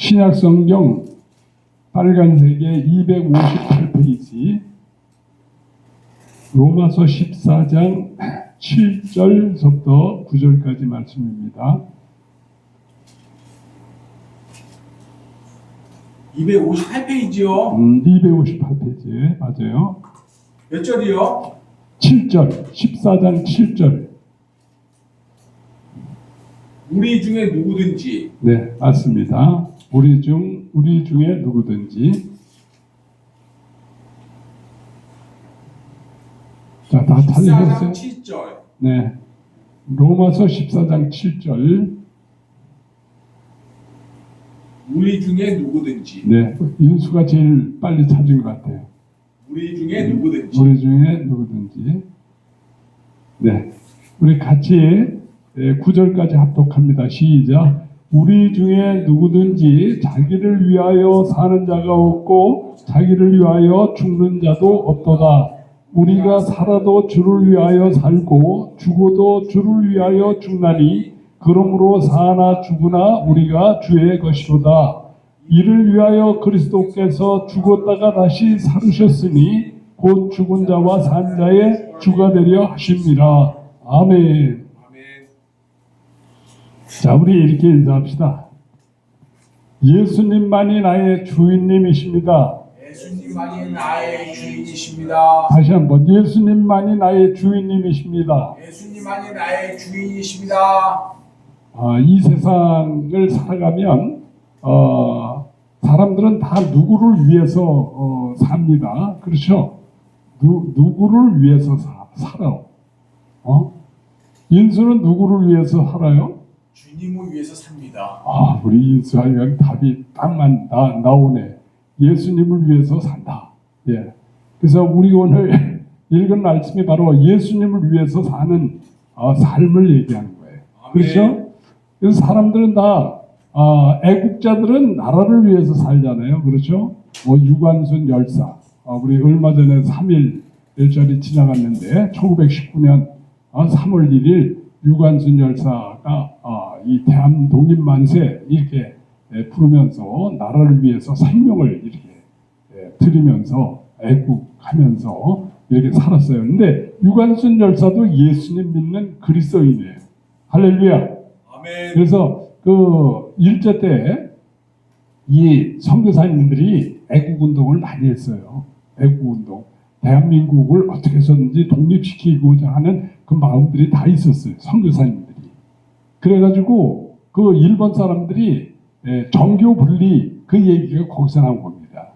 신약성경 빨간색의 258페이지 로마서 14장 7절부터 9절까지 말씀입니다. 258페이지요? 258페이지 맞아요. 몇 절이요? 7절, 14장 7절. 우리 중에 누구든지. 네, 맞습니다. 우리 중에 누구든지. 자, 다 14장 찾으셨어요? 7절. 네. 로마서 14장 7절. 우리 중에 누구든지. 네. 인수가 제일 빨리 찾은 것 같아요. 우리 중에 누구든지. 우리 중에 누구든지. 네. 우리 같이 9절까지 합독합니다. 시작. 우리 중에 누구든지 자기를 위하여 사는 자가 없고 자기를 위하여 죽는 자도 없도다. 우리가 살아도 주를 위하여 살고 죽어도 주를 위하여 죽나니 그러므로 사나 죽으나 우리가 주의 것이로다. 이를 위하여 그리스도께서 죽었다가 다시 살으셨으니 곧 죽은 자와 산 자의 주가 되려 하십니다. 아멘. 자, 우리 이렇게 인사합시다. 예수님만이 나의 주인님이십니다. 예수님만이 나의 주인이십니다. 다시 한번 예수님만이 나의 주인님이십니다. 예수님만이 나의 주인이십니다. 이 세상을 살아가면 사람들은 다 누구를 위해서 삽니다. 그렇죠? 누구를 위해서 살아? 인수는 누구를 위해서 살아요? 주님을 위해서 삽니다. 우리 인수하면 답이 딱만 나오네. 예수님을 위해서 산다. 예. 그래서 우리 오늘 읽은 말씀이 바로 예수님을 위해서 사는 삶을 얘기하는 거예요. 아멘. 그렇죠? 그래서 사람들은 다 애국자들은 나라를 위해서 살잖아요. 그렇죠? 유관순 열사. 우리 얼마 전에 3일 일절이 지나갔는데 1919년 3월 1일 유관순 열사가 이 대한 독립 만세 이렇게 부르면서 나라를 위해서 생명을 이렇게 드리면서 애국하면서 이렇게 살았어요. 근데 유관순 열사도 예수님 믿는 그리스도인이에요. 할렐루야. 아멘. 그래서 그 일제 때 이 선교사님들이 애국운동을 많이 했어요. 애국운동. 대한민국을 어떻게 해서든지 독립시키고자 하는 그 마음들이 다 있었어요. 선교사님들이. 그래가지고 그 일본 사람들이 정교 분리 그 얘기가 거기서 나온 겁니다.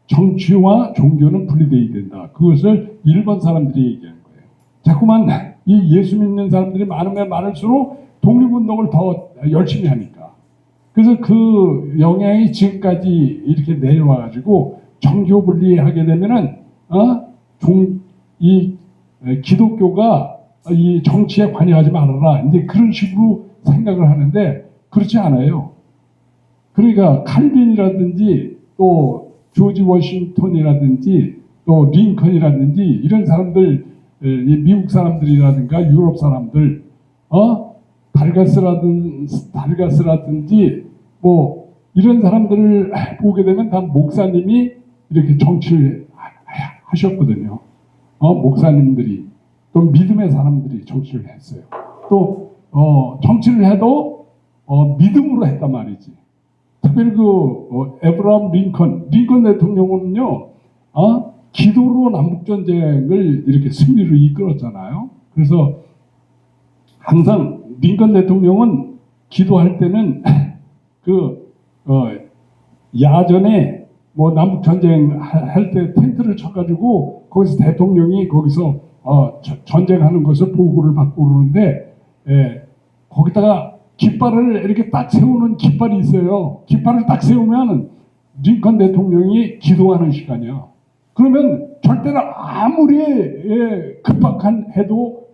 정치와 종교는 분리되어야 된다. 그것을 일본 사람들이 얘기한 거예요. 자꾸만 이 예수 믿는 사람들이 많으면 많을수록 독립운동을 더 열심히 하니까. 그래서 그 영향이 지금까지 이렇게 내려와가지고 정교 분리하게 되면은 이 기독교가 이 정치에 관여하지 말아라. 이제 그런 식으로 생각을 하는데 그렇지 않아요. 그러니까 칼빈이라든지 또 조지 워싱턴이라든지 또 링컨이라든지 이런 사람들, 미국 사람들이라든가 유럽 사람들, 달가스라든지 뭐 이런 사람들을 보게 되면 다 목사님이 이렇게 정치를 하셨거든요. 목사님들이 또 믿음의 사람들이 정치를 했어요. 또 정치를 해도 믿음으로 했단 말이지. 특별히 에브라함 링컨 대통령은요, 기도로 남북 전쟁을 이렇게 승리로 이끌었잖아요. 그래서 항상 링컨 대통령은 기도할 때는 야전에 뭐 남북 전쟁 할 때 텐트를 쳐가지고 거기서 대통령이 거기서 전쟁하는 것을 보고를 받고 그러는데 거기다가 깃발을 이렇게 딱 세우는 깃발이 있어요. 깃발을 딱 세우면 링컨 대통령이 기도하는 시간이야. 그러면 절대로 아무리 급박한 해도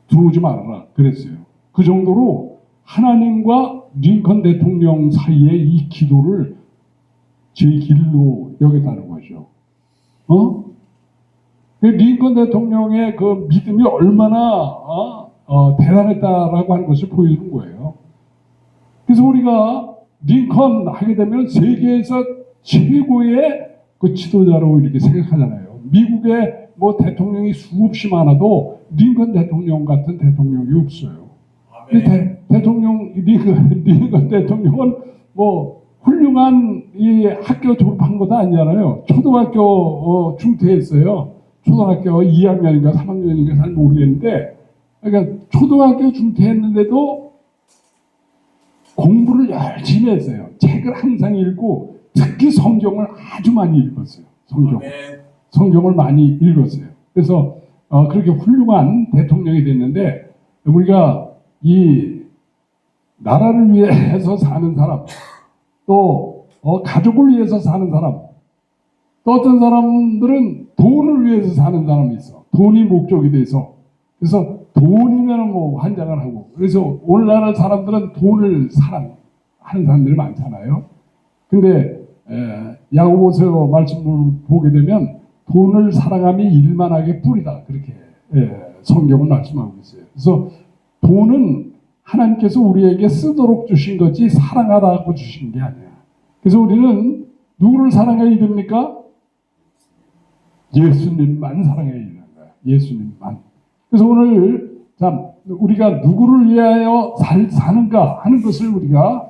들어오지 말아라 그랬어요. 그 정도로 하나님과 링컨 대통령 사이에 이 기도를 제 길로 여겼다는 거죠. 링컨 대통령의 그 믿음이 얼마나 대단했다라고 하는 것을 보여주는 거예요. 그래서 우리가 링컨 하게 되면 세계에서 최고의 그 지도자로 이렇게 생각하잖아요. 미국에 뭐 대통령이 수없이 많아도 링컨 대통령 같은 대통령이 없어요. 아멘. 대통령 링컨 대통령은 뭐 훌륭한 이 학교 졸업한 것도 아니잖아요. 초등학교 중퇴했어요. 초등학교 2학년인가 3학년인가 잘 모르겠는데, 그러니까 초등학교 중퇴했는데도 공부를 열심히 했어요. 책을 항상 읽고 특히 성경을 아주 많이 읽었어요. 아멘. 성경을 많이 읽었어요. 그래서 그렇게 훌륭한 대통령이 됐는데, 우리가 이 나라를 위해서 사는 사람, 또 가족을 위해서 사는 사람, 또 어떤 사람들은 돈을 위해서 사는 사람이 있어. 돈이 목적이 돼서. 그래서 돈이면 뭐 환장을 하고. 그래서 오늘날 사람들은 돈을 사랑하는 사람들이 많잖아요. 근데 야고보서 말씀을 보게 되면 돈을 사랑함이 일만하게 뿌리다. 그렇게 성경은 말씀하고 있어요. 그래서 돈은 하나님께서 우리에게 쓰도록 주신 거지 사랑하라고 주신 게 아니야. 그래서 우리는 누구를 사랑해야 됩니까? 예수님만 사랑해야 되는 거야. 예수님만. 그래서 오늘 참 우리가 누구를 위하여 사는가 하는 것을 우리가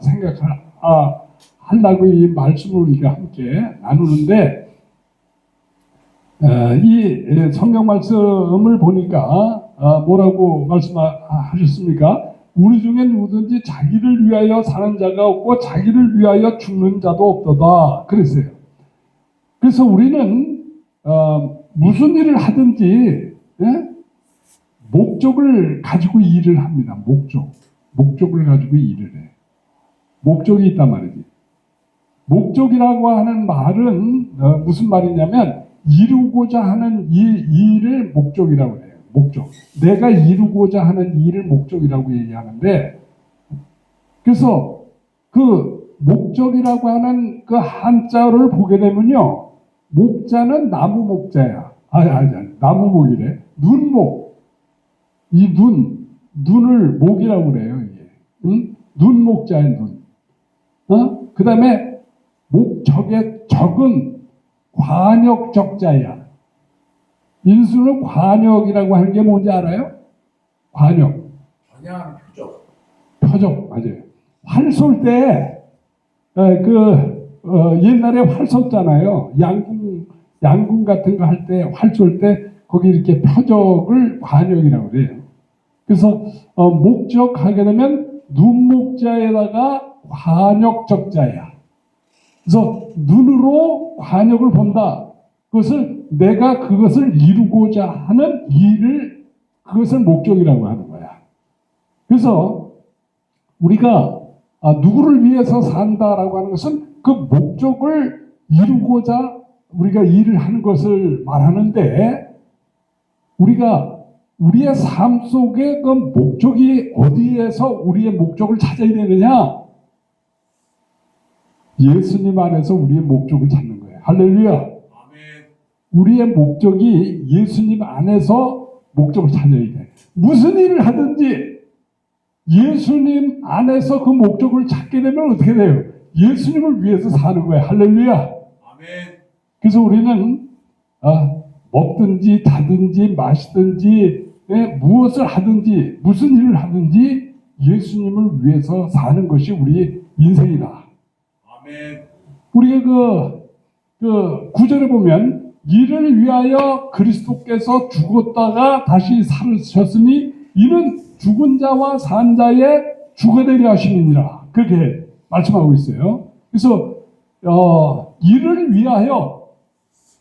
하려고 이 말씀을 우리가 함께 나누는데, 이 성경 말씀을 보니까 뭐라고 말씀하셨습니까? 우리 중에 누구든지 자기를 위하여 사는 자가 없고 자기를 위하여 죽는 자도 없도다 그랬어요. 그래서 우리는 무슨 일을 하든지 목적을 가지고 일을 합니다. 목적을 가지고 일을 해. 목적이 있단 말이지. 목적이라고 하는 말은 무슨 말이냐면 이루고자 하는 이 일을 목적이라고 해요. 목적. 내가 이루고자 하는 일을 목적이라고 얘기하는데, 그래서 그 목적이라고 하는 그 한자를 보게 되면요, 목자는 나무 목자야. 나무 목이래. 눈목. 이 눈을 목이라고 그래요, 이게. 응? 눈 목자의 눈. 그 다음에 목적의 적은 관역적자야. 인수는 관역이라고 하는 게 뭔지 알아요? 관역. 전향 표적. 표적, 맞아요. 활 쏠 때, 옛날에 활 쏘잖아요. 양궁 같은 거 할 때, 활 쏠 때, 거기 이렇게 표적을 관역이라고 그래요. 그래서, 목적 하게 되면, 눈목자에다가 관역적자야. 그래서, 눈으로 관역을 본다. 내가 그것을 이루고자 하는 일을, 그것을 목적이라고 하는 거야. 그래서 우리가 누구를 위해서 산다라고 하는 것은 그 목적을 이루고자 우리가 일을 하는 것을 말하는데, 우리가 우리의 삶 속에 그 목적이 어디에서 우리의 목적을 찾아야 되느냐? 예수님 안에서 우리의 목적을 찾는 거예요. 할렐루야. 우리의 목적이 예수님 안에서 목적을 찾아야 돼. 무슨 일을 하든지 예수님 안에서 그 목적을 찾게 되면 어떻게 돼요? 예수님을 위해서 사는 거예요. 할렐루야. 아멘. 그래서 우리는 먹든지 자든지 마시든지 무엇을 하든지 무슨 일을 하든지 예수님을 위해서 사는 것이 우리 인생이다. 아멘. 우리가 그 구절에 보면 이를 위하여 그리스도께서 죽었다가 다시 살으셨으니 이는 죽은 자와 산 자의 주가 되려 하심이니라. 그렇게 말씀하고 있어요. 그래서 이를 위하여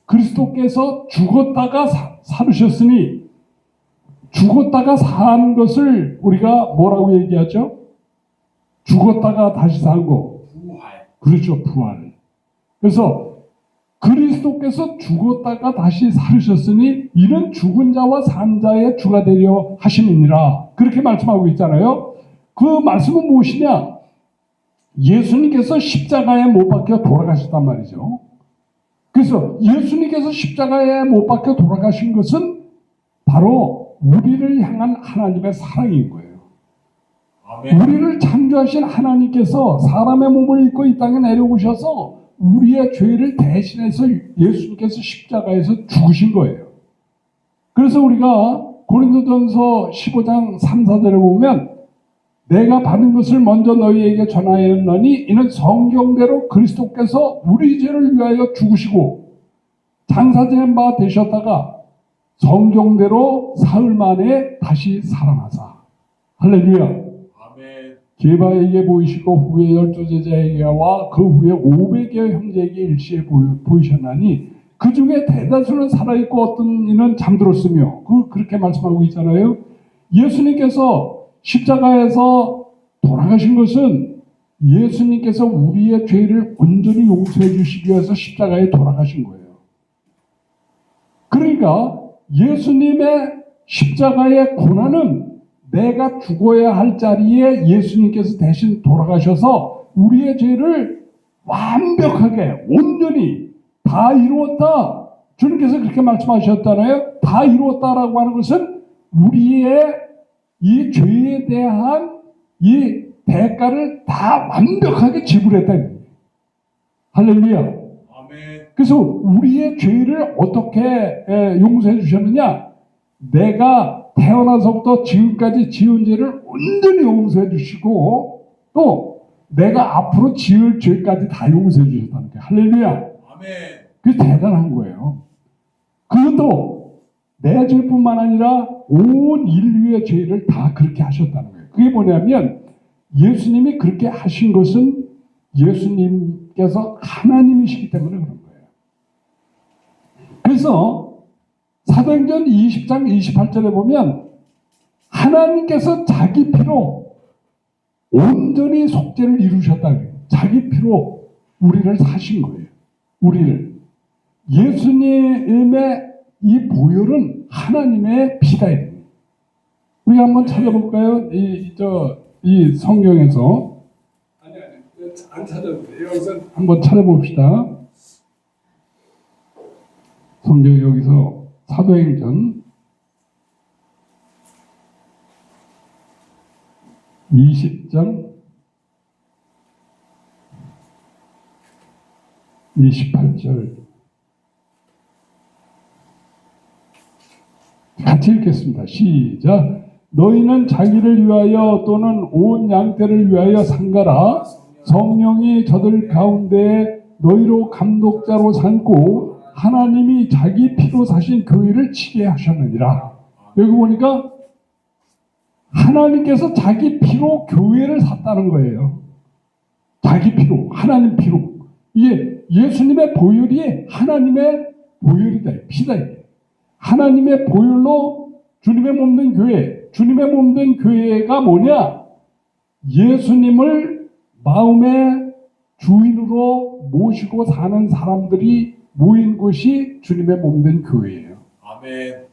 그리스도께서 죽었다가 살으셨으니, 죽었다가 산 것을 우리가 뭐라고 얘기하죠? 죽었다가 다시 산 거. 부활. 그렇죠, 부활. 그래서 그리스도께서 죽었다가 다시 살으셨으니 이는 죽은 자와 산 자의 주가 되려 하심이니라. 그렇게 말씀하고 있잖아요. 그 말씀은 무엇이냐? 예수님께서 십자가에 못 박혀 돌아가셨단 말이죠. 그래서 예수님께서 십자가에 못 박혀 돌아가신 것은 바로 우리를 향한 하나님의 사랑인 거예요. 아멘. 우리를 창조하신 하나님께서 사람의 몸을 입고 이 땅에 내려오셔서 우리의 죄를 대신해서 예수님께서 십자가에서 죽으신 거예요. 그래서 우리가 고린도전서 15장 3, 4절에 보면 내가 받은 것을 먼저 너희에게 전하였느니 이는 성경대로 그리스도께서 우리 죄를 위하여 죽으시고 장사된 바 되셨다가 성경대로 사흘 만에 다시 살아나사. 할렐루야. 아멘. 게바에게 보이시고 후에 12제자에게와 그 후에 500여 형제에게 일시에 보이셨나니 그 중에 대다수는 살아있고 어떤 이는 잠들었으며 그렇게 말씀하고 있잖아요. 예수님께서 십자가에서 돌아가신 것은 예수님께서 우리의 죄를 온전히 용서해 주시기 위해서 십자가에 돌아가신 거예요. 그러니까 예수님의 십자가의 고난은 내가 죽어야 할 자리에 예수님께서 대신 돌아가셔서 우리의 죄를 완벽하게 온전히 다 이루었다. 주님께서 그렇게 말씀하셨잖아요. 다 이루었다라고 하는 것은 우리의 이 죄에 대한 이 대가를 다 완벽하게 지불했다. 할렐루야. 아멘. 그래서 우리의 죄를 어떻게 용서해 주셨느냐? 내가 태어나서부터 지금까지 지은 죄를 온전히 용서해 주시고 또 내가 앞으로 지을 죄까지 다 용서해 주셨다는 거예요. 할렐루야. 아멘. 그게 대단한 거예요. 그것도 내 죄뿐만 아니라 온 인류의 죄를 다 그렇게 하셨다는 거예요. 그게 뭐냐면 예수님이 그렇게 하신 것은 예수님께서 하나님이시기 때문에 그런 거예요. 그래서 사도행전 20장 28절에 보면 하나님께서 자기 피로 온전히 속죄를 이루셨다. 자기 피로 우리를 사신 거예요. 우리를. 예수님의 이 보혈은 하나님의 피다. 우리 한번 찾아볼까요? 이 성경에서. 아니, 안 찾아도 돼요. 여기서 한번 찾아봅시다. 성경 여기서 사도행전 20장 28절 같이 읽겠습니다. 시작. 너희는 자기를 위하여 또는 온 양떼를 위하여 상가라. 성령이 저들 가운데 너희로 감독자로 삼고 하나님이 자기 피로 사신 교회를 치게 하셨느니라. 여기 보니까 하나님께서 자기 피로 교회를 샀다는 거예요. 자기 피로, 하나님 피로. 이게 예수님의 보혈이 하나님의 보혈이다. 피다. 하나님의 보혈로 주님의 몸된 교회, 주님의 몸된 교회가 뭐냐? 예수님을 마음의 주인으로 모시고 사는 사람들이 모인 곳이 주님의 몸된 교회예요. 아멘.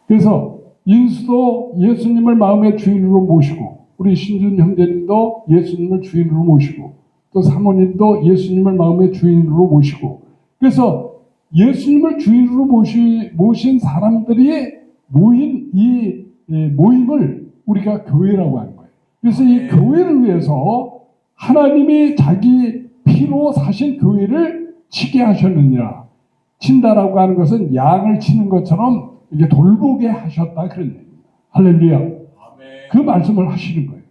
그래서 인수도 예수님을 마음의 주인으로 모시고 우리 신준 형제님도 예수님을 주인으로 모시고 또 사모님도 예수님을 마음의 주인으로 모시고 그래서 예수님을 주인으로 모신 사람들이 모인 이 모임을 우리가 교회라고 하는 거예요. 그래서 이 교회를 위해서 하나님이 자기 피로 사신 교회를 치게 하셨느니라. 친다라고 하는 것은 양을 치는 것처럼 이게 돌보게 하셨다 그런 얘기입니다. 할렐루야. 아멘. 그 말씀을 하시는 거예요.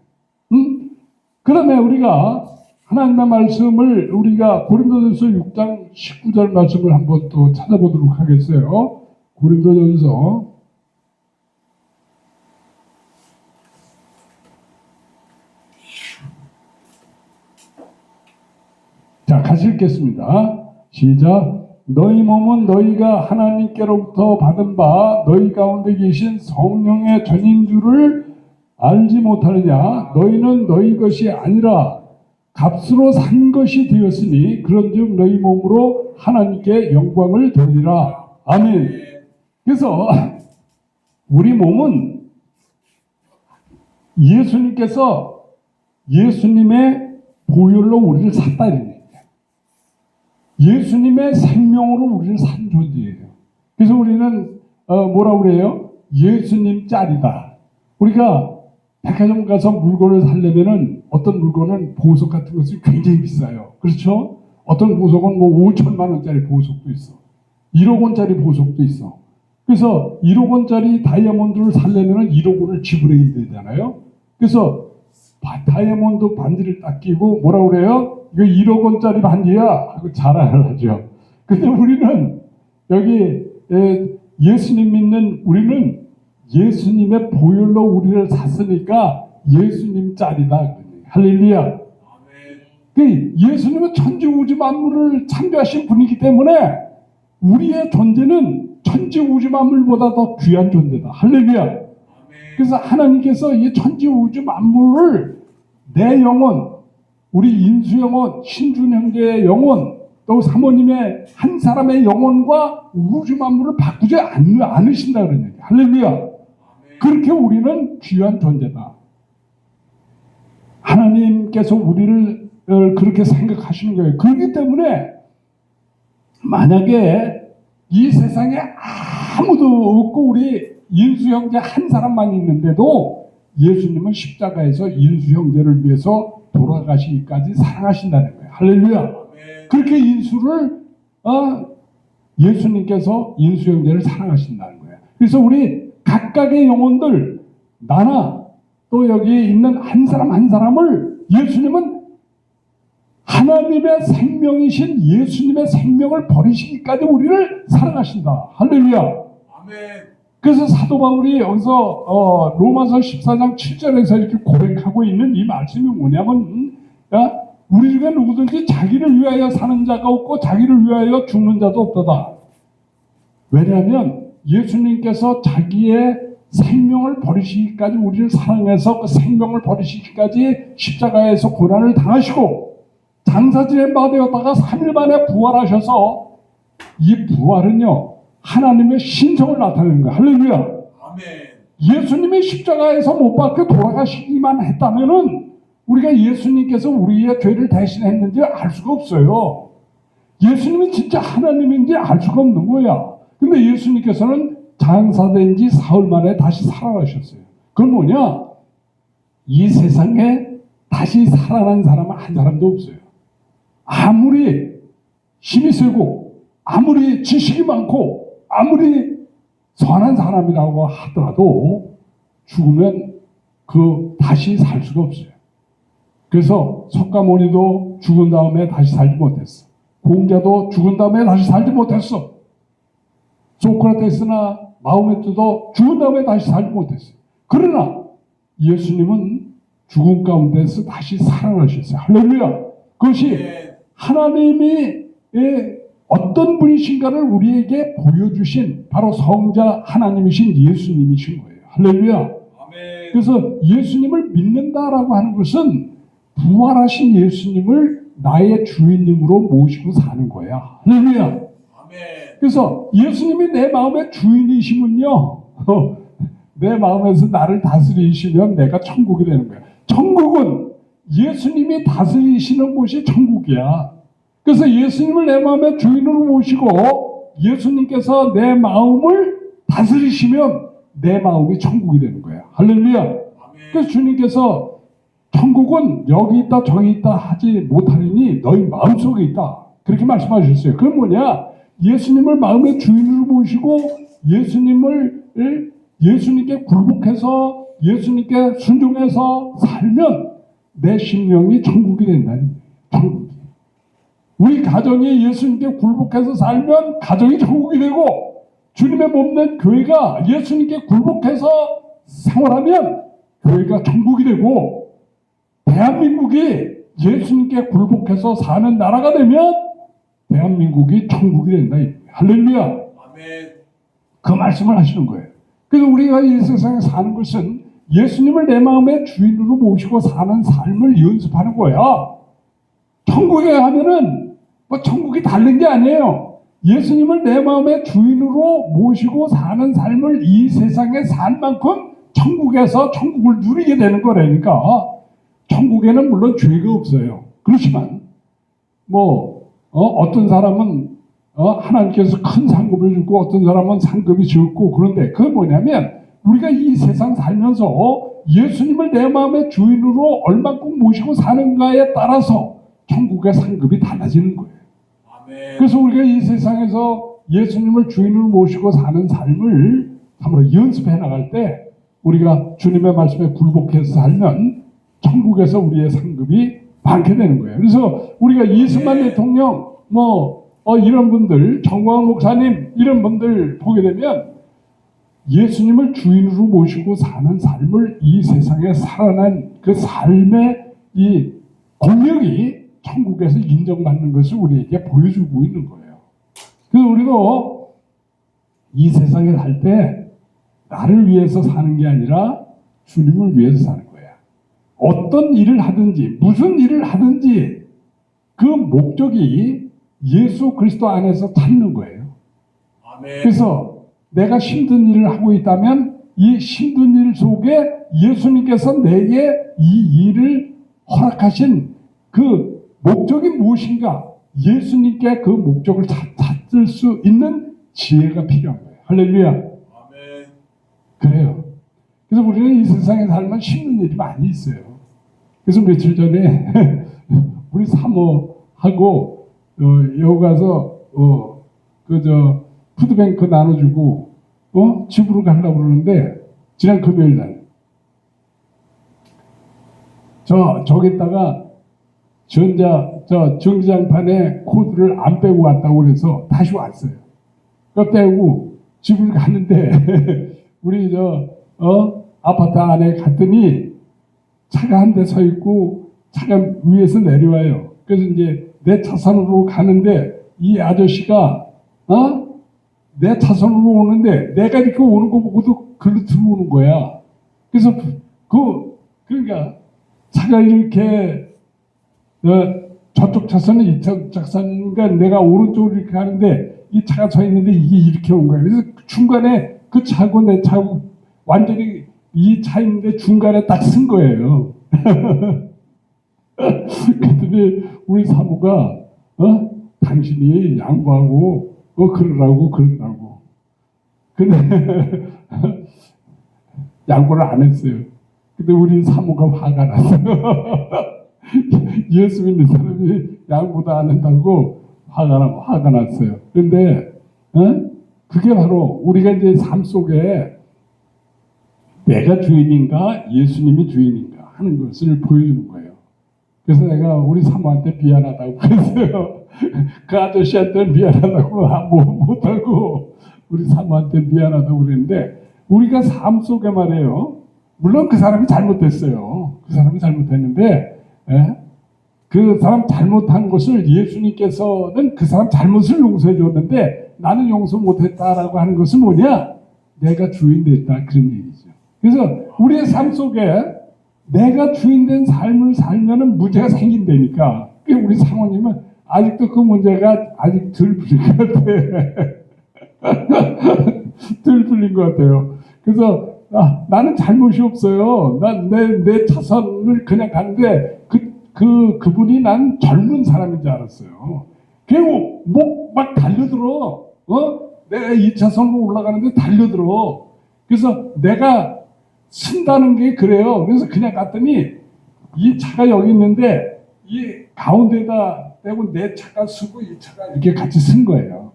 그다음에 우리가 하나님의 말씀을 우리가 고린도전서 6장 19절 말씀을 한번 또 찾아보도록 하겠어요. 고린도전서 자, 같이 읽겠습니다. 시작. 너희 몸은 너희가 하나님께로부터 받은 바 너희 가운데 계신 성령의 전인 줄을 알지 못하느냐? 너희는 너희 것이 아니라 값으로 산 것이 되었으니 그런즉 너희 몸으로 하나님께 영광을 돌리라. 아멘. 그래서 우리 몸은 예수님께서 예수님의 보혈로 우리를 샀다 이런 얘기예요. 예수님의 생명으로 우리를 산 존재예요. 그래서 우리는 뭐라고 그래요? 예수님 짤이다. 우리가 백화점 가서 물건을 사려면은 어떤 물건은 보석 같은 것이 굉장히 비싸요. 그렇죠? 어떤 보석은 뭐 5천만 원짜리 보석도 있어. 1억 원짜리 보석도 있어. 그래서 1억 원짜리 다이아몬드를 사려면은 1억 원을 지불해야 되잖아요. 그래서 다이아몬드 반지를 딱 끼고 뭐라 그래요? 이거 1억 원짜리 반지야 하고 자랑을 하죠. 근데 우리는 여기 예수님 믿는 우리는 예수님의 보혈로 우리를 샀으니까 예수님 짤이다. 할렐루야. 아멘. 그 예수님은 천지우주 만물을 창조하신 분이기 때문에 우리의 존재는 천지우주 만물보다 더 귀한 존재다. 할렐루야. 아멘. 그래서 하나님께서 이 천지우주 만물을 내 영혼, 우리 인수 영혼, 신준 형제의 영혼, 또 사모님의 한 사람의 영혼과 우주 만물을 바꾸지 않으신다 그런 얘기. 할렐루야. 아멘. 그렇게 우리는 귀한 존재다. 하나님께서 우리를 그렇게 생각하시는 거예요. 그렇기 때문에 만약에 이 세상에 아무도 없고 우리 인수 형제 한 사람만 있는데도 예수님은 십자가에서 인수 형제를 위해서 돌아가시기까지 사랑하신다는 거예요. 할렐루야. 아멘. 그렇게 인수를 예수님께서 인수 형제를 사랑하신다는 거예요. 그래서 우리 각각의 영혼들 나나 또 여기 있는 한 사람 한 사람을 예수님은 하나님의 생명이신 예수님의 생명을 버리시기까지 우리를 사랑하신다. 할렐루야. 아멘. 그래서 사도 바울이 여기서 로마서 14장 7절에서 이렇게 고백하고 있는 이 말씀이 뭐냐면 우리 중에 누구든지 자기를 위하여 사는 자가 없고 자기를 위하여 죽는 자도 없도다. 왜냐하면 예수님께서 자기의 생명을 버리시기까지 우리를 사랑해서 그 생명을 버리시기까지 십자가에서 고난을 당하시고 장사지에 빠되었다가 3일 만에 부활하셔서 이 부활은요 하나님의 신성을 나타내는 거예요. 할렐루야. 아멘. 예수님이 십자가에서 못 박혀 돌아가시기만 했다면은 우리가 예수님께서 우리의 죄를 대신했는지 알 수가 없어요. 예수님이 진짜 하나님인지 알 수가 없는 거야. 근데 예수님께서는 장사된 지 사흘 만에 다시 살아나셨어요. 그건 뭐냐? 이 세상에 다시 살아난 사람은 한 사람도 없어요. 아무리 힘이 세고 아무리 지식이 많고 아무리 선한 사람이라고 하더라도 죽으면 다시 살 수가 없어요. 그래서 석가모니도 죽은 다음에 다시 살지 못했어. 공자도 죽은 다음에 다시 살지 못했어. 소크라테스나 마호메트도 죽은 다음에 다시 살지 못했어요. 그러나 예수님은 죽음 가운데서 다시 살아나셨어요. 할렐루야. 그것이 하나님이 어떤 분이신가를 우리에게 보여주신 바로 성자 하나님이신 예수님이신 거예요. 할렐루야. 아멘. 그래서 예수님을 믿는다라고 하는 것은 부활하신 예수님을 나의 주인님으로 모시고 사는 거야. 할렐루야. 아멘. 그래서 예수님이 내 마음의 주인이시면요, 내 마음에서 나를 다스리시면 내가 천국이 되는 거야. 천국은 예수님이 다스리시는 곳이 천국이야. 그래서 예수님을 내 마음의 주인으로 모시고 예수님께서 내 마음을 다스리시면 내 마음이 천국이 되는 거야. 할렐루야. 아멘. 그래서 주님께서 천국은 여기 있다 저기 있다 하지 못하리니 너희 마음속에 있다. 그렇게 말씀하셨어요. 그건 뭐냐? 예수님을 마음의 주인으로 모시고 예수님께 굴복해서 예수님께 순종해서 살면 내 심령이 천국이 된다는 거예요. 천국이. 우리 가정이 예수님께 굴복해서 살면 가정이 천국이 되고 주님의 몸된 교회가 예수님께 굴복해서 생활하면 교회가 천국이 되고 대한민국이 예수님께 굴복해서 사는 나라가 되면 대한민국이 천국이 된다. 할렐루야. 아멘. 그 말씀을 하시는 거예요. 그래서 우리가 이 세상에 사는 것은 예수님을 내 마음의 주인으로 모시고 사는 삶을 연습하는 거야. 천국에 가면은 천국이 다른 게 아니에요. 예수님을 내 마음의 주인으로 모시고 사는 삶을 이 세상에 살 만큼 천국에서 천국을 누리게 되는 거라니까. 천국에는 물론 죄가 없어요. 그렇지만 어떤 사람은 하나님께서 큰 상급을 주고 어떤 사람은 상급이 적고 그런데 그건 뭐냐면 우리가 이 세상 살면서 예수님을 내 마음의 주인으로 얼마큼 모시고 사는가에 따라서 천국의 상급이 달라지는 거예요. 아멘. 그래서 우리가 이 세상에서 예수님을 주인으로 모시고 사는 삶을 참으로 연습해 나갈 때 우리가 주님의 말씀에 굴복해서 살면 천국에서 우리의 상급이 많게 되는 거예요. 그래서 우리가 이승만 대통령 이런 분들, 정광훈 목사님 이런 분들 보게 되면 예수님을 주인으로 모시고 사는 삶을 이 세상에 살아난 그 삶의 이 공력이 천국에서 인정받는 것을 우리에게 보여주고 있는 거예요. 그래서 우리도 이 세상에 살 때 나를 위해서 사는 게 아니라 주님을 위해서 사는 거야. 어떤 일을 하든지 무슨 일을 하든지 그 목적이 예수 그리스도 안에서 찾는 거예요. 아멘. 그래서 내가 힘든 일을 하고 있다면 이 힘든 일 속에 예수님께서 내게 이 일을 허락하신 그 목적이 무엇인가? 예수님께 그 목적을 찾을 수 있는 지혜가 필요한 거예요. 할렐루야. 아멘. 그래요. 그래서 우리는 이 세상에 살면 힘든 일이 많이 있어요. 그래서 며칠 전에 우리 사모하고 여기 가서 푸드뱅크 나눠주고 집으로 가려고 그러는데 지난 금요일 날 저기다가 전기장판에 코드를 안 빼고 왔다고 그래서 다시 왔어요. 그거 빼고 집을 가는데 우리 아파트 안에 갔더니 차가 한 대 서 있고 차가 위에서 내려와요. 그래서 이제 내 차선으로 가는데 이 아저씨가 내 차선으로 오는데 내가 이렇게 오는 거 보고도 글로 들어오는 거야. 그래서 그러니까 차가 이렇게 저쪽 차선은 이쪽 차선인가 내가 오른쪽으로 이렇게 가는데 이 차가 서 있는데 이게 이렇게 온 거야. 그래서 중간에 그 차고 내 차고 완전히 이 차 있는데 중간에 딱 쓴 거예요. 그랬더니 우리 사모가 당신이 양보하고 그러라고. 근데 양보를 안 했어요. 근데 우리 사모가 화가 났어요. 예수 믿는 사람이 양보도 안 한다고 화가 났어요. 그런데 그게 바로 우리가 이제 삶 속에 내가 주인인가 예수님이 주인인가 하는 것을 보여주는 거예요. 그래서 내가 우리 사모한테 미안하다고 그랬어요. 그 아저씨한테 미안하다고 못하고 우리 사모한테 미안하다고 그랬는데 우리가 삶 속에 말이에요. 물론 그 사람이 잘못했어요. 그 사람이 잘못했는데 그 사람 잘못한 것을 예수님께서는 그 사람 잘못을 용서해 줬는데 나는 용서 못했다라고 하는 것은 뭐냐? 내가 주인 됐다 그런 얘기죠. 그래서 우리의 삶 속에 내가 주인 된 삶을 살면은 문제가 생긴다니까. 우리 사모님은 아직도 그 문제가 아직 덜 풀린 것 같아요. 덜 풀린 것 같아요. 그래서 나는 잘못이 없어요. 난 내 차선을 그냥 가는데 그분이 난 젊은 사람인 줄 알았어요. 그리고 막 달려들어. 내가 2차선으로 올라가는데 달려들어. 그래서 내가 쓴다는 게 그래요. 그래서 그냥 갔더니 이 차가 여기 있는데 이 가운데다 대고 내 차가 쓰고 이 차가 이렇게 같이 쓴 거예요.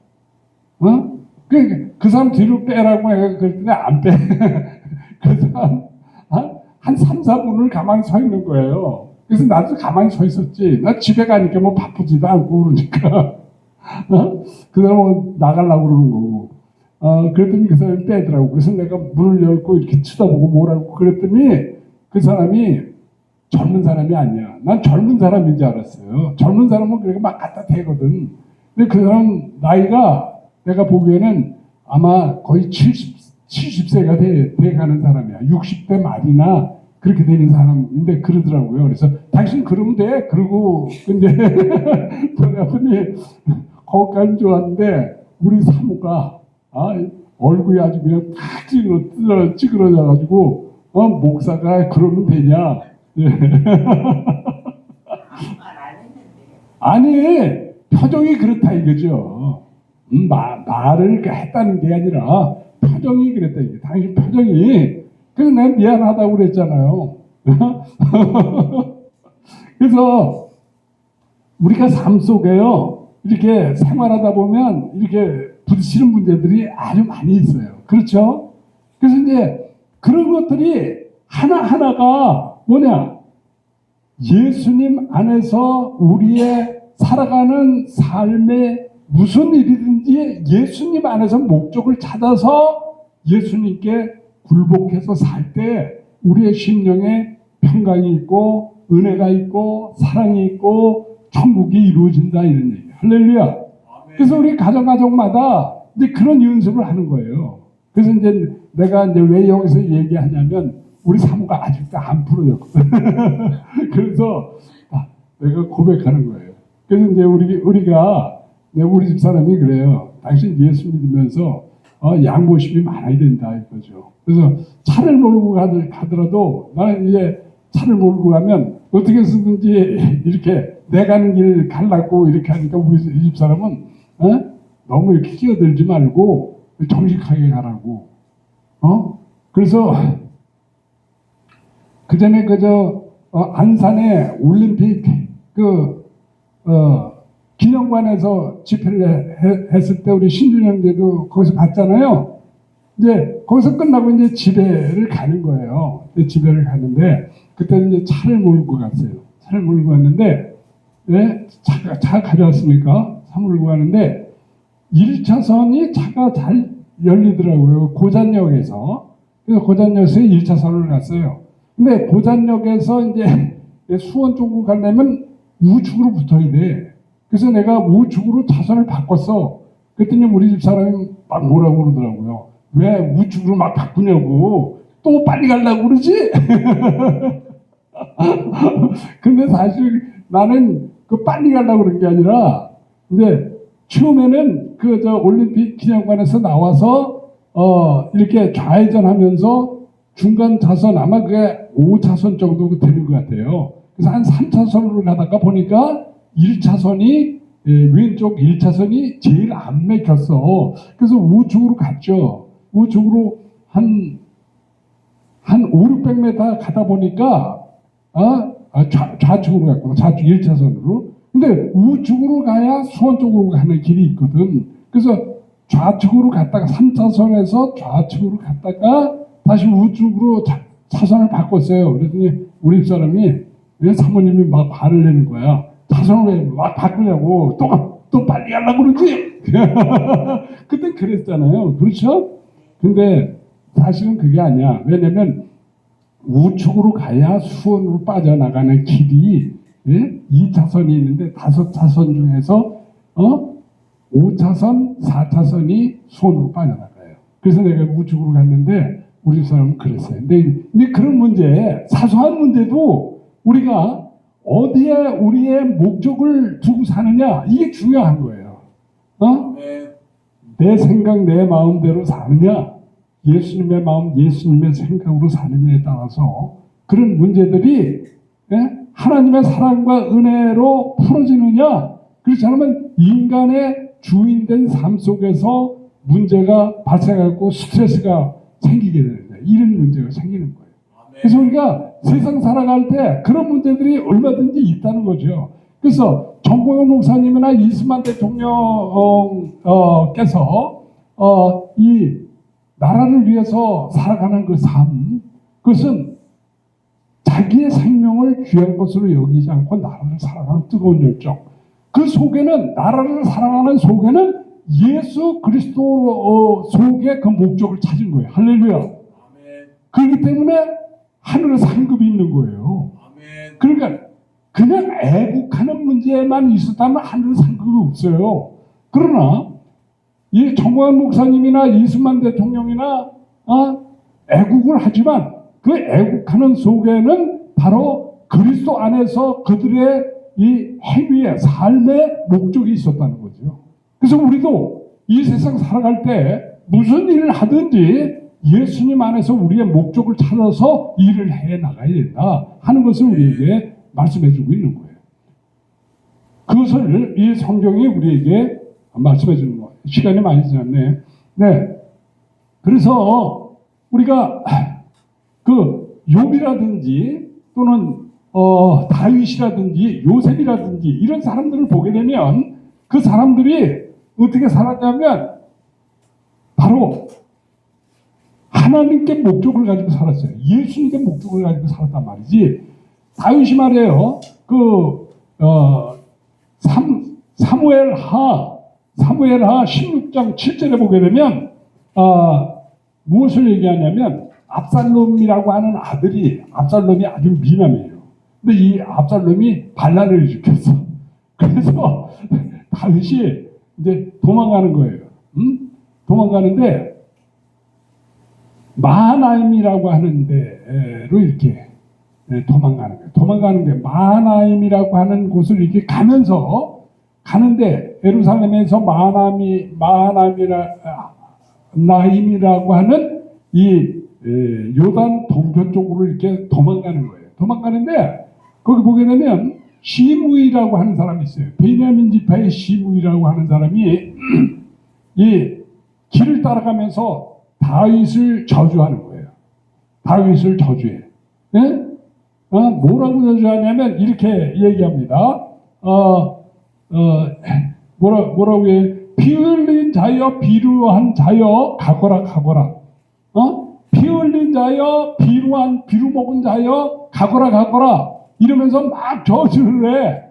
그 사람 뒤로 빼라고 해서 그랬더니 안 빼. 그래서 한 3, 4분을 가만히 서 있는 거예요. 그래서 나도 가만히 서 있었지. 나 집에 가니까 뭐 바쁘지도 않고 그러니까. 그 사람은 나가려고 그러는 거고. 그랬더니 그 사람이 빼더라고. 그래서 내가 문을 열고 이렇게 쳐다보고 뭐라고 그랬더니 그 사람이 젊은 사람이 아니야. 난 젊은 사람인 줄 알았어요. 젊은 사람은 그렇게 막 갖다 대거든. 근데 그 사람 나이가 내가 보기에는 아마 거의 70세가 돼 가는 사람이야. 60대 말이나 그렇게 되는 사람인데 그러더라고요. 그래서 당신 그러면 돼. 그러고 근데 그러더니 거기까지 좋았는데 우리 사모가 얼굴이 아주 그냥 탁 찌그러져가지고 목사가 그러면 되냐? 아니 표정이 그렇다 이거죠. 말을 했다는 게 아니라 표정이 그랬다 이게. 당신 표정이 그래서 내가 미안하다고 그랬잖아요. 그래서 우리가 삶 속에요, 이렇게 생활하다 보면 이렇게 부딪히는 문제들이 아주 많이 있어요. 그렇죠? 그래서 이제 그런 것들이 하나하나가 뭐냐? 예수님 안에서 우리의 살아가는 삶에 무슨 일이든지 예수님 안에서 목적을 찾아서 예수님께 굴복해서 살 때 우리의 심령에 평강이 있고 은혜가 있고 사랑이 있고 천국이 이루어진다, 이런 얘기예요. 할렐루야. 그래서 우리 가정마다 이제 그런 연습을 하는 거예요. 그래서 이제 내가 이제 왜 여기서 얘기하냐면 우리 사모가 아직도 안 풀어졌거든. 그래서 내가 고백하는 거예요. 그래서 이제 우리가 우리 집 사람이 그래요. 당신 예수 믿으면서 양보심이 많아야 된다 이거죠. 그래서 차를 몰고 가더라도 나는 이제 차를 몰고 가면 어떻게 쓰든지 이렇게 내 가는 길 갈라고 이렇게 하니까 우리 집 사람은 너무 이렇게 끼어들지 말고 정직하게 가라고. 그래서 그 전에 안산에 올림픽 기념관에서 집회를 했을 때 우리 신준영제도 거기서 봤잖아요. 이제 거기서 끝나고 이제 집회를 가는 거예요. 집회를 가는데 그때는 이제 차를 몰고 갔어요. 차를 몰고 갔는데 차 가져왔으니까 차 몰고 가는데 1차선이 차가 잘 열리더라고요. 고잔역에서. 그래서 고잔역에서 1차선을 갔어요. 근데 고잔역에서 이제 수원 쪽으로 가려면 우측으로 붙어야 돼. 그래서 내가 우측으로 차선을 바꿨어. 그랬더니 우리 집 사람이 막 뭐라고 그러더라고요. 왜 우측으로 막 바꾸냐고. 또 빨리 가려고 그러지? 근데 사실 나는 빨리 가려고 그런 게 아니라 이제 처음에는 올림픽 기념관에서 나와서 이렇게 좌회전하면서 중간 차선 아마 그게 5차선 정도 되는 것 같아요. 그래서 한 3차선으로 가다가 보니까 1차선이 왼쪽 1차선이 제일 안 막혔어. 그래서 우측으로 갔죠. 우측으로 한 5, 600m 가다 보니까 좌측으로 갔구나. 좌측 1차선으로. 근데 우측으로 가야 수원 쪽으로 가는 길이 있거든. 그래서 좌측으로 갔다가 3차선에서 좌측으로 갔다가 다시 우측으로 차선을 바꿨어요. 그랬더니 우리 집사람이 사모님이 막 화를 내는 거야. 차선을 왜 막 바꾸냐고. 또 빨리 가려고 그러지? 그때 그랬잖아요. 그렇죠? 근데 사실은 그게 아니야. 왜냐면 우측으로 가야 수원으로 빠져나가는 길이 2차선이 있는데 5차선 중에서 5차선, 4차선이 수원으로 빠져나가요. 그래서 내가 우측으로 갔는데 우리 사람은 그랬어요. 근데 그런 문제, 사소한 문제도 우리가 어디에 우리의 목적을 두고 사느냐, 이게 중요한 거예요. 내 생각, 내 마음대로 사느냐, 예수님의 마음, 예수님의 생각으로 사느냐에 따라서 그런 문제들이 하나님의 사랑과 은혜로 풀어지느냐, 그렇지 않으면 인간의 주인된 삶 속에서 문제가 발생하고 스트레스가 생기게 되는 거예요. 이런 문제가 생기는 거예요. 그래서 우리가 세상 살아갈 때 그런 문제들이 얼마든지 있다는 거죠. 그래서 정광훈 목사님이나 이승만 대통령께서 이 나라를 위해서 살아가는 그 삶, 그것은 자기의 생명을 귀한 것으로 여기지 않고 나라를 사랑하는 뜨거운 열정. 그 속에는, 나라를 사랑하는 속에는 예수 그리스도 속에 그 목적을 찾은 거예요. 할렐루야. 그렇기 때문에 하늘에 상급이 있는 거예요. 그러니까 그냥 애국하는 문제만 있었다면 하늘에 상급이 없어요. 그러나 이 정광훈 목사님이나 이승만 대통령이나 애국을 하지만 그 애국하는 속에는 바로 그리스도 안에서 그들의 이 행위의 삶의 목적이 있었다는 거죠. 그래서 우리도 이 세상 살아갈 때 무슨 일을 하든지 예수님 안에서 우리의 목적을 찾아서 일을 해 나가야 된다 하는 것을 우리에게 말씀해 주고 있는 거예요. 그것을 이 성경이 우리에게 말씀해 주는 거예요. 시간이 많이 지났네. 네. 그래서 우리가 그 욥이라든지 또는 다윗이라든지 요셉이라든지 이런 사람들을 보게 되면 그 사람들이 어떻게 살았냐면 바로 하나님께 목적을 가지고 살았어요. 예수님께 목적을 가지고 살았단 말이지. 다윗이 말이에요. 사무엘하 16장 7절에 보게 되면 무엇을 얘기하냐면 압살롬이라고 하는 압살롬이 아주 미남이에요. 근데 이 압살롬이 반란을 일으켰어. 그래서 다윗이 이제 도망가는 거예요. 도망가는데 마하나임이라고 하는 데로 이렇게 도망가는 거예요. 도망가는 게 마하나임이라고 하는 곳을 이렇게 가는데 예루살렘에서 마하나임이라고 하는 이 요단 동편 쪽으로 이렇게 도망가는 거예요. 도망가는데 거기 보게 되면 시므이라고 하는 사람이 있어요. 베냐민 지파의 시므이라고 하는 사람이 이 길을 따라가면서 다윗을 저주하는 거예요. 다윗을 저주해. 네? 뭐라고 저주하냐면 이렇게 얘기합니다. 뭐라고 해? 피 흘린 자여 비루한 자여 가거라. 피 흘린 자여 비루 먹은 자여 가거라. 이러면서 막 저주를 해.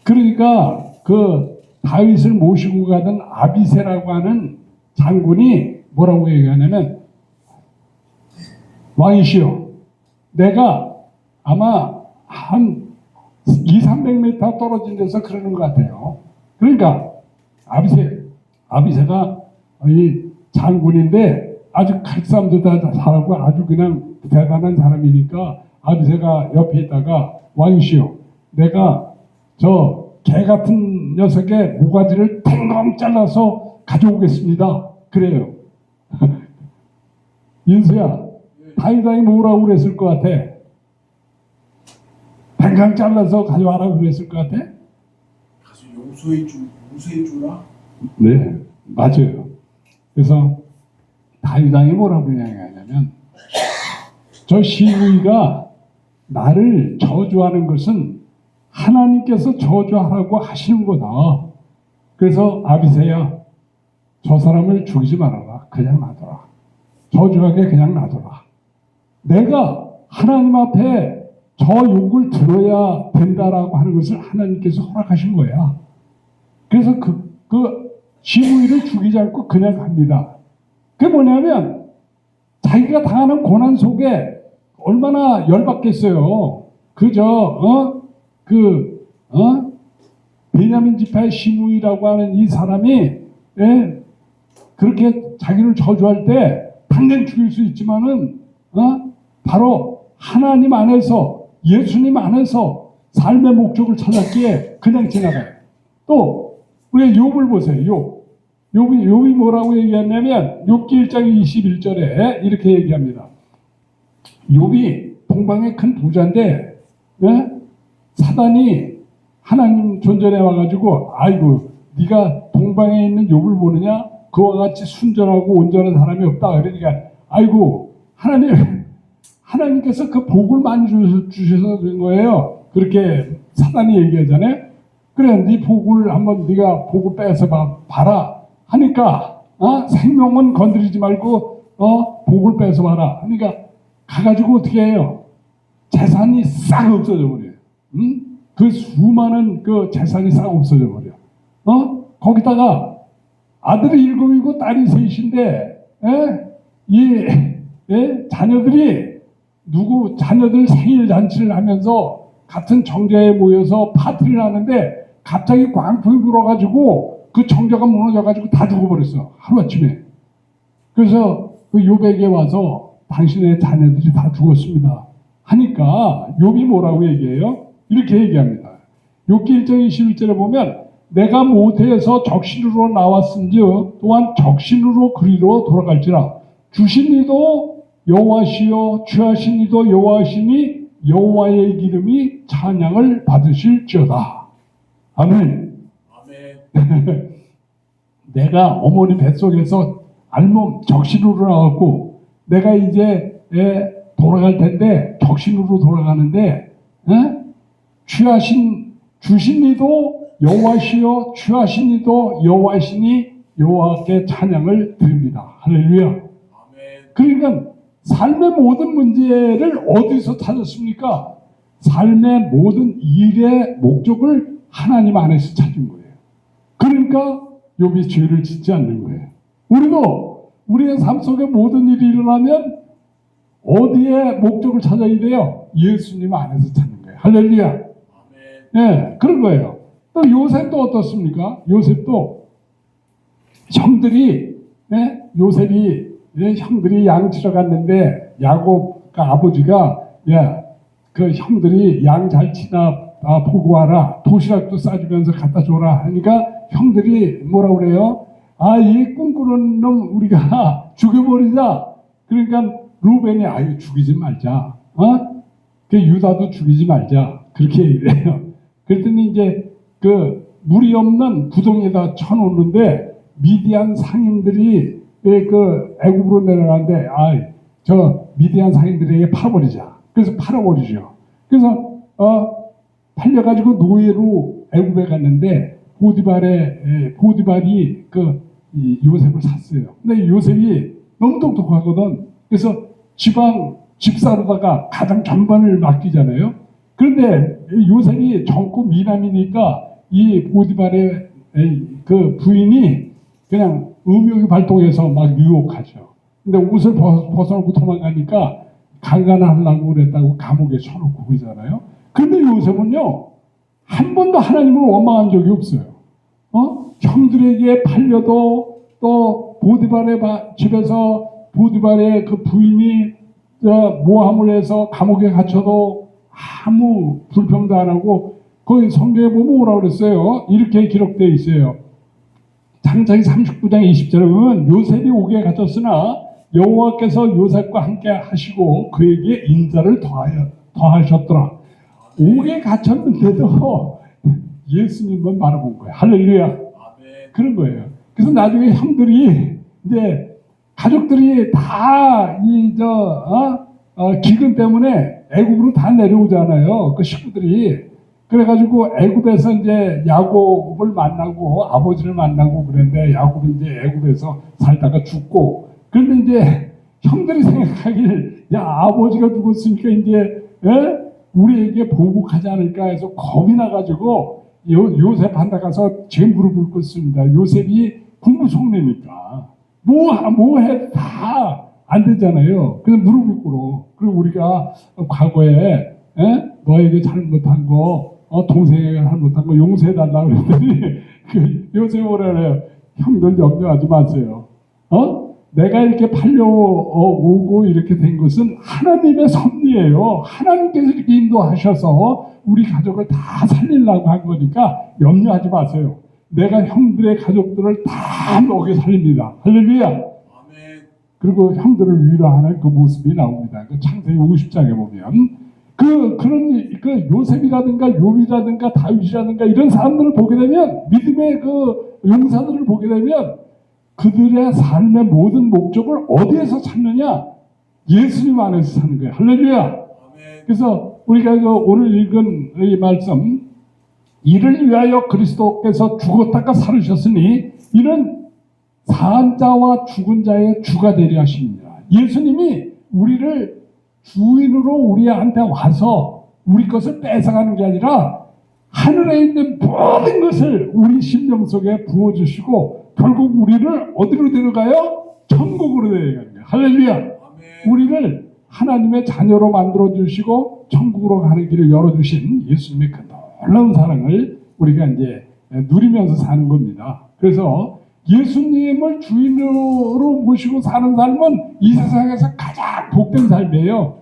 그러니까 그 다윗을 모시고 가던 아비새라고 하는 장군이 뭐라고 얘기하냐면 왕이시여 내가 아마 한 200~300m 떨어진 데서 그러는 것 같아요. 그러니까 아비새가 이 장군인데 아주 칼싸움도 다 잘하고 아주 그냥 대단한 사람이니까 아비새가 옆에 있다가 왕이시여 내가 저 개 같은 녀석의 모가지를 탱강 잘라서 가져오겠습니다. 그래요. 인수야 다윗이 뭐라고 그랬을 것 같아? 탱강 잘라서 가져와라고 그랬을 것 같아? 가서 용서해 주라. 네, 맞아요. 그래서 다윗왕이 뭐라고 이야기하냐면 저 시므이가 나를 저주하는 것은 하나님께서 저주하라고 하시는 거다. 그래서 아비새야 저 사람을 죽이지 말아라. 그냥 놔둬라. 저주하게 그냥 놔둬라. 내가 하나님 앞에 저 욕을 들어야 된다라고 하는 것을 하나님께서 허락하신 거야. 그래서 그 시므이를 죽이지 않고 그냥 갑니다. 그게 뭐냐면 자기가 당하는 고난 속에 얼마나 열받겠어요. 베냐민 지파의 시므이라고 하는 이 사람이 그렇게 자기를 저주할 때 당장 죽일 수 있지만은 바로 하나님 안에서 예수님 안에서 삶의 목적을 찾았기에 그냥 지나가요. 또 우리 욥을 보세요. 욥이 뭐라고 얘기했냐면 욥기 1장 21절에 이렇게 얘기합니다. 욥이 동방의 큰 부자인데 사단이 하나님 존전에 와가지고 아이고 네가 동방에 있는 욥을 보느냐? 그와 같이 순전하고 온전한 사람이 없다. 그러니까 아이고 하나님께서 그 복을 많이 주셔서 그런 거예요. 그렇게 사단이 얘기하잖아요. 그래 네 복을 한번 네가 복을 빼서 봐라 하니까 생명은 건드리지 말고 복을 빼서 봐라 하니까 가가지고 어떻게 해요? 재산이 싹 없어져 버려요. 그 수많은 그 재산이 싹 없어져 버려. 거기다가 아들이 7이고 딸이 3인데 자녀들이 자녀들 생일 잔치를 하면서 같은 정자에 모여서 파티를 하는데 갑자기 광풍이 불어가지고 그 정자가 무너져가지고 다 죽어버렸어. 하루아침에. 그래서 그 욥에게 와서 당신의 자녀들이 다 죽었습니다. 하니까 욥이 뭐라고 얘기해요? 이렇게 얘기합니다. 욥기 1장 21절에 보면 내가 모태에서 적신으로 나왔은즉 또한 적신으로 그리로 돌아갈지라 주신 이도 여호와시요 취하신 이도 여호와시니 여호와의 기름이 찬양을 받으실지어다. 아멘. 내가 어머니 뱃속에서 알몸 적신으로 나왔고 내가 이제 돌아갈 텐데 적신으로 돌아가는데 취하신 주신 이도 여호와시요 취하신 이도 여호와시니 여호와께 찬양을 드립니다. 할렐루야. 아멘. 그러니까 삶의 모든 문제를 어디서 찾았습니까? 삶의 모든 일의 목적을 하나님 안에서 찾은 거예요. 그러니까 욥이 죄를 짓지 않는 거예요. 우리도 우리의 삶 속에 모든 일이 일어나면 어디에 목적을 찾아야 돼요? 예수님 안에서 찾는 거예요. 할렐루야. 아멘. 네, 그런 거예요. 또 요셉도 어떻습니까? 요셉도 형들이 형들이 양 치러 갔는데 야곱과 아버지가 그 형들이 양 잘 치나 보고 와라. 도시락도 싸주면서 갖다 줘라 하니까 형들이 뭐라 그래요? 이 꿈꾸는 놈 우리가 죽여버리자. 그러니까 루벤이 아유 죽이지 말자. 그 유다도 죽이지 말자. 그렇게 얘기해요. 그랬더니 이제 그 물이 없는 구덩이에다 쳐놓는데 미디안 상인들이 그 애굽으로 내려가는데 저 미디안 상인들에게 팔아버리자. 그래서 팔아버리죠. 그래서 팔려가지고 노예로 애굽에 갔는데 보디발이 이 요셉을 샀어요. 근데 요셉이 너무 똑똑하거든. 그래서 집사로다가 가장 전반을 맡기잖아요. 그런데 요셉이 젊고 미남이니까 이 보디발의 그 부인이 그냥 음욕이 발동해서 막 유혹하죠. 근데 옷을 벗어놓고 도망가니까 강간하려고 그랬다고 감옥에 쳐놓고 그러잖아요. 그런데 요셉은요 한 번도 하나님을 원망한 적이 없어요. 형들에게 팔려도 또 보디발의 집에서 보디발의 그 부인이 모함을 해서 감옥에 갇혀도 아무 불평도 안 하고 거기 성경에 보면 뭐라고 그랬어요? 이렇게 기록되어 있어요. 창세기 39장 20절에 보면 요셉이 옥에 갇혔으나 여호와께서 요셉과 함께 하시고 그에게 인자를 더하셨더라. 옥에 갇혔는데도 예수님만 바라본 거예요. 할렐루야. 아멘. 그런 거예요. 그래서 나중에 형들이 이제 가족들이 다 기근 때문에 애굽으로 다 내려오잖아요. 그 식구들이. 그래가지고 애굽에서 이제 야곱을 만나고 아버지를 만나고 그랬는데 야곱이 이제 애굽에서 살다가 죽고 그런데 이제 형들이 생각하길 아버지가 죽었으니까 이제 우리에게 보복하지 않을까 해서 겁이 나가지고 요셉 한테 가서 제 무릎을 꿇습니다. 요셉이 공부 속내니까 뭐해 다 안 되잖아요. 그래서 무릎을 꿇어. 그리고 우리가 과거에 너에게 잘못한 거 동생에게 잘못한 거 용서해달라고 그랬더니 그 요셉이 뭐라 그래요? 형들 염려하지 마세요. 내가 이렇게 팔려오고 이렇게 된 것은 하나님의 섭리예요. 하나님께서 이렇게 인도하셔서 우리 가족을 다 살리려고 한 거니까 염려하지 마세요. 내가 형들의 가족들을 다 먹여 살립니다. 할렐루야. 아멘. 그리고 형들을 위로하는 그 모습이 나옵니다. 그 창세기 50장에 보면 그런 요셉이라든가 욥이라든가 다윗이라든가 이런 사람들을 보게 되면 믿음의 그 용사들을 보게 되면 그들의 삶의 모든 목적을 어디에서 찾느냐? 예수님 안에서 사는 거예요. 할렐루야. 아멘. 그래서 우리가 오늘 읽은 이 말씀, 이를 위하여 그리스도께서 죽었다가 살으셨으니 이는 산 자와 죽은 자의 주가 되려 하십니다. 예수님이 우리를 주인으로 우리한테 와서 우리 것을 뺏어가는 게 아니라 하늘에 있는 모든 것을 우리 심령 속에 부어주시고 결국 우리를 어디로 데려가요? 천국으로 데려가는 거예요. 할렐루야. 아멘. 우리를 하나님의 자녀로 만들어주시고 천국으로 가는 길을 열어주신 예수님의 그 놀라운 사랑을 우리가 이제 누리면서 사는 겁니다. 그래서 예수님을 주인으로 모시고 사는 삶은 이 세상에서 가장 복된 삶이에요.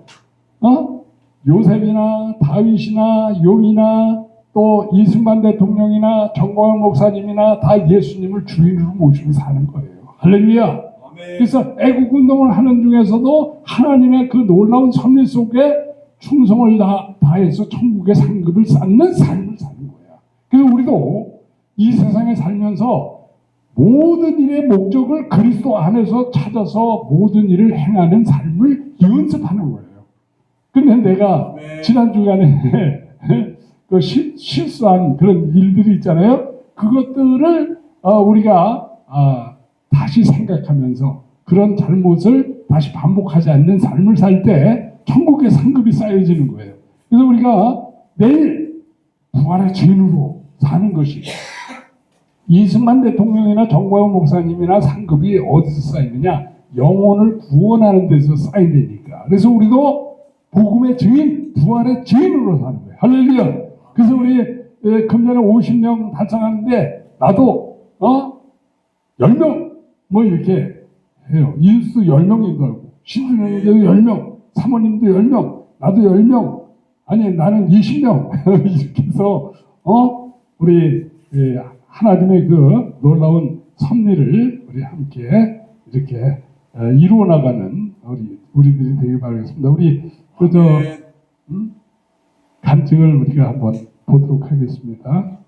요셉이나 다윗이나 욥이나 또 이승만 대통령이나 정광훈 목사님이나 다 예수님을 주인으로 모시고 사는 거예요. 할렐루야. 아멘. 그래서 애국 운동을 하는 중에서도 하나님의 그 놀라운 섭리 속에 충성을 다해서 천국의 상급을 쌓는 삶을 사는 거야. 그래서 우리도 이 세상에 살면서 모든 일의 목적을 그리스도 안에서 찾아서 모든 일을 행하는 삶을 연습하는 거예요. 근데 내가 아멘. 지난 주간에 그 실수한 그런 일들이 있잖아요. 그것들을 우리가 다시 생각하면서 그런 잘못을 다시 반복하지 않는 삶을 살 때 천국의 상급이 쌓여지는 거예요. 그래서 우리가 매일 부활의 증인으로 사는 것이 이승만 대통령이나 정광훈 목사님이나 상급이 어디서 쌓이느냐? 영혼을 구원하는 데서 쌓인다니까. 그래서 우리도 복음의 증인, 부활의 증인으로 사는 거예요. 할렐루야. 그래서 우리 금년에 50명 달성하는데 나도 10명 뭐 이렇게 해요. 인수 10명인 알고 신주님도 10명, 사모님도 10명, 나도 10명, 아니 나는 20명 이렇게 해서 우리 하나님의 그 놀라운 섭리를 우리 함께 이렇게 이루어 나가는 우리들이 되길 바라겠습니다. 우리 그저 간증을 우리가 한번 보도록 하겠습니다.